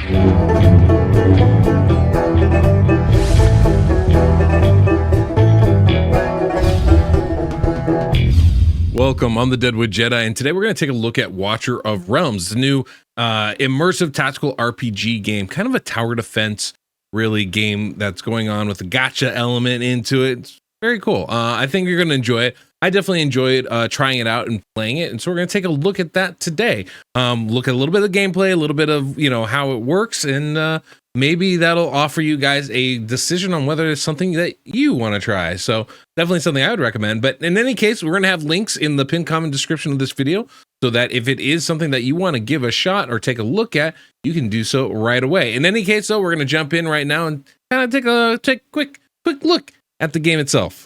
Welcome, I'm the DeadwoodJedi, and today we're going to take a look at Watcher of Realms, the new immersive tactical RPG game, kind of a tower defense really game that's going on with a Gatcha element into it. It's very cool. I think you're going to enjoy it. I definitely enjoyed trying it out and playing it, and so we're going to take a look at that today. Look at a little bit of gameplay, a little bit of how it works, and maybe that'll offer you guys a decision on whether it's something that you want to try. So definitely something I would recommend. But in any case, we're going to have links in the pinned comment description of this video so that if it is something that you want to give a shot or take a look at, you can do so right away. In any case, though, we're going to jump in right now and kind of take a quick look at the game itself.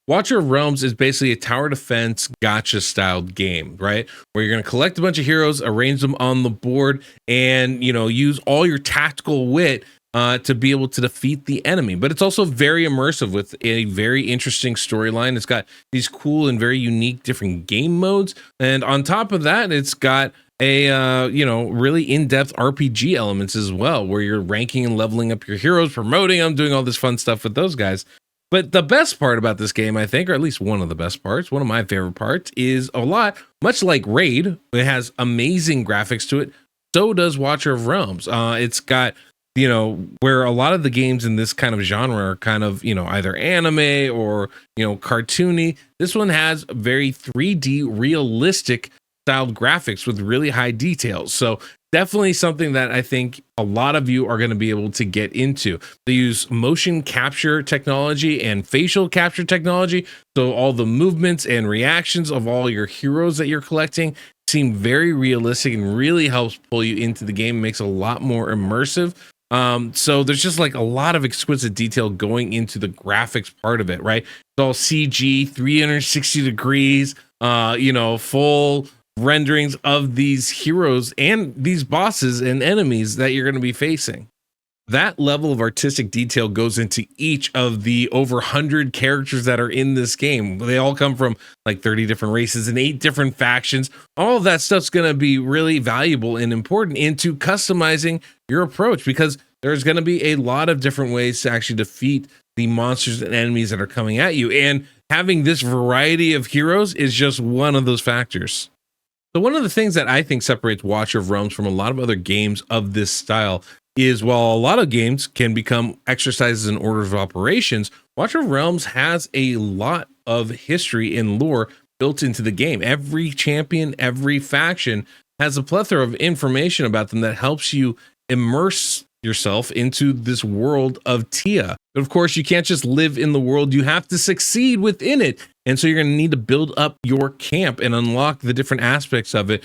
Watcher of Realms is basically a tower defense gacha styled game, right? Where you're going to collect a bunch of heroes, arrange them on the board, and use all your tactical wit to be able to defeat the enemy. But it's also very immersive with a very interesting storyline. It's got these cool and very unique different game modes, and on top of that, it's got a really in-depth RPG elements as well, where you're ranking and leveling up your heroes, promoting them, doing all this fun stuff with those guys. But the best part about this game, I think, or at least one of the best parts, one of my favorite parts, is much like Raid, it has amazing graphics to it. So does Watcher of Realms. It's got, where a lot of the games in this kind of genre are kind of, either anime or, cartoony. This one has very 3D realistic styled graphics with really high details. So definitely something that I think a lot of you are going to be able to get into. They use motion capture technology and facial capture technology. So all the movements and reactions of all your heroes that you're collecting seem very realistic and really helps pull you into the game, makes it a lot more immersive. So there's just like a lot of exquisite detail going into the graphics part of it, right? It's all CG, 360 degrees, full renderings of these heroes and these bosses and enemies that you're going to be facing. That level of artistic detail goes into each of the over 100 characters that are in this game. They all come from like 30 different races and 8 different factions. All of that stuff's going to be really valuable and important into customizing your approach, because there's going to be a lot of different ways to actually defeat the monsters and enemies that are coming at you. And having this variety of heroes is just one of those factors. So one of the things that I think separates Watcher of Realms from a lot of other games of this style is, while a lot of games can become exercises and orders of operations, Watcher of Realms has a lot of history and lore built into the game. Every champion, every faction has a plethora of information about them that helps you immerse yourself into this world of Tia. But of course, you can't just live in the world, you have to succeed within it. And so you're going to need to build up your camp and unlock the different aspects of it.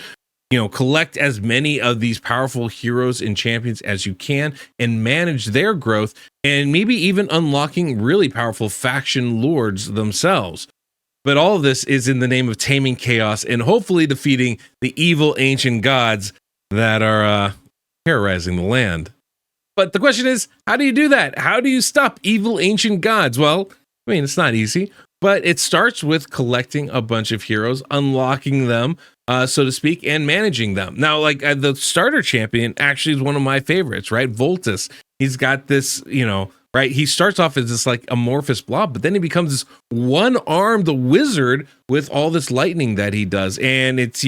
Collect as many of these powerful heroes and champions as you can and manage their growth, and maybe even unlocking really powerful faction lords themselves. But all of this is in the name of taming chaos and hopefully defeating the evil ancient gods that are terrorizing the land. But the question is, how do you do that? How do you stop evil ancient gods? Well, I mean, it's not easy, but it starts with collecting a bunch of heroes, unlocking them, so to speak, and managing them. Now, like the starter champion actually is one of my favorites, right? Voltus. He's got this, right? He starts off as this like amorphous blob, but then he becomes this one-armed wizard with all this lightning that he does. And it's,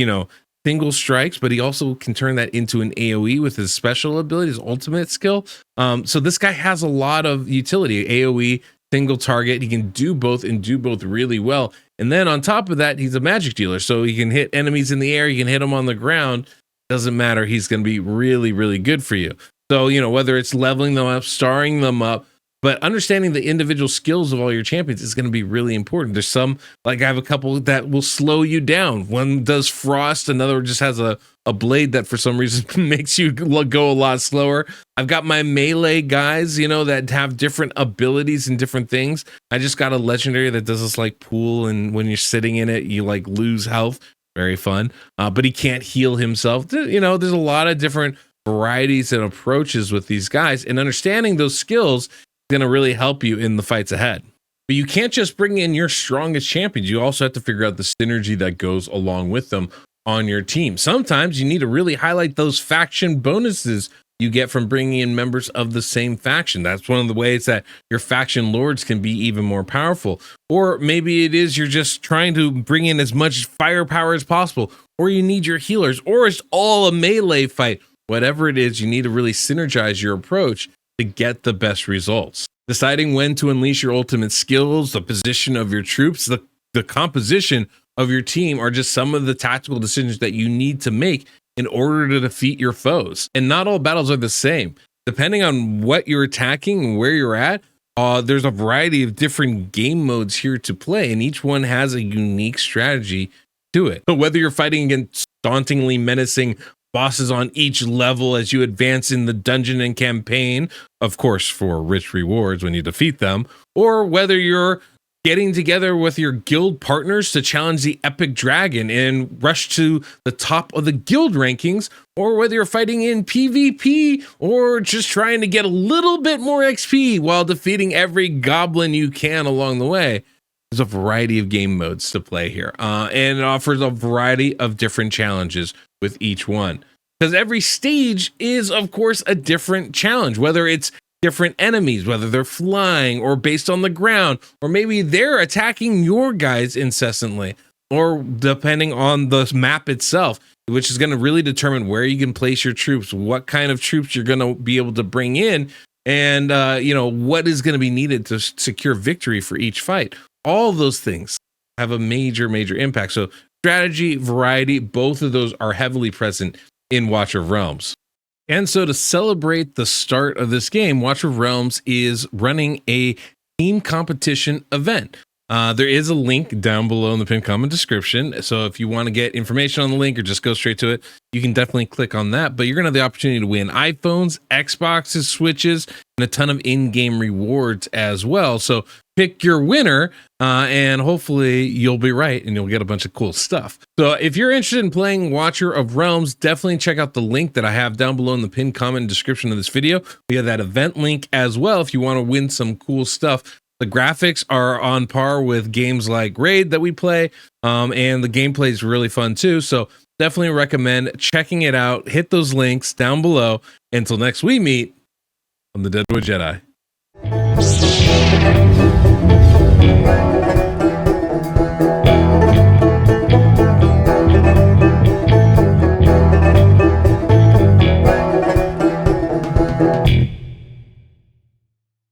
single strikes, but he also can turn that into an AoE with his special ability, his ultimate skill. So this guy has a lot of utility. AoE, single target, he can do both and do both really well. And then on top of that, he's a magic dealer, so he can hit enemies in the air, you can hit them on the ground. Doesn't matter, he's going to be really, really good for you. So, whether it's leveling them up, starring them up, but understanding the individual skills of all your champions is going to be really important. There's some, like I have a couple that will slow you down. One does frost, another just has a blade that for some reason makes you go a lot slower. I've got my melee guys, that have different abilities and different things. I just got a legendary that does this like pool, and when you're sitting in it, you like lose health. Very fun. But he can't heal himself. There's a lot of different varieties and approaches with these guys, and understanding those skills going to really help you in the fights ahead. But you can't just bring in your strongest champions. You also have to figure out the synergy that goes along with them on your team. Sometimes you need to really highlight those faction bonuses you get from bringing in members of the same faction. That's one of the ways that your faction lords can be even more powerful. Or maybe it is you're just trying to bring in as much firepower as possible, or you need your healers, or it's all a melee fight. Whatever it is, you need to really synergize your approach to get the best results. Deciding when to unleash your ultimate skills, the position of your troops, the composition of your team are just some of the tactical decisions that you need to make in order to defeat your foes. And not all battles are the same. Depending on what you're attacking and where you're at, there's a variety of different game modes here to play, and each one has a unique strategy to it. So whether you're fighting against dauntingly menacing bosses on each level as you advance in the dungeon and campaign, of course for rich rewards when you defeat them, or whether you're getting together with your guild partners to challenge the epic dragon and rush to the top of the guild rankings, or whether you're fighting in PvP or just trying to get a little bit more XP while defeating every goblin you can along the way. There's a variety of game modes to play here, and it offers a variety of different challenges with each one. Because every stage is, of course, a different challenge, whether it's different enemies, whether they're flying or based on the ground, or maybe they're attacking your guys incessantly, or depending on the map itself, which is going to really determine where you can place your troops, what kind of troops you're going to be able to bring in, and what is going to be needed to secure victory for each fight. All those things have a major impact. So strategy, variety, both of those are heavily present in Watch of Realms. And so to celebrate the start of this game, Watch of Realms is running a team competition event. There is a link down below in the pinned comment description. So if you want to get information on the link or just go straight to it, you can definitely click on that. But you're going to have the opportunity to win iPhones, Xboxes, Switches, and a ton of in-game rewards as well. So pick your winner, and hopefully you'll be right and you'll get a bunch of cool stuff. So if you're interested in playing Watcher of Realms, definitely check out the link that I have down below in the pinned comment description of this video. We have that event link as well if you want to win some cool stuff. The graphics are on par with games like Raid that we play, and the gameplay is really fun too. So definitely recommend checking it out. Hit those links down below. Until next we meet on the Deadwood Jedi.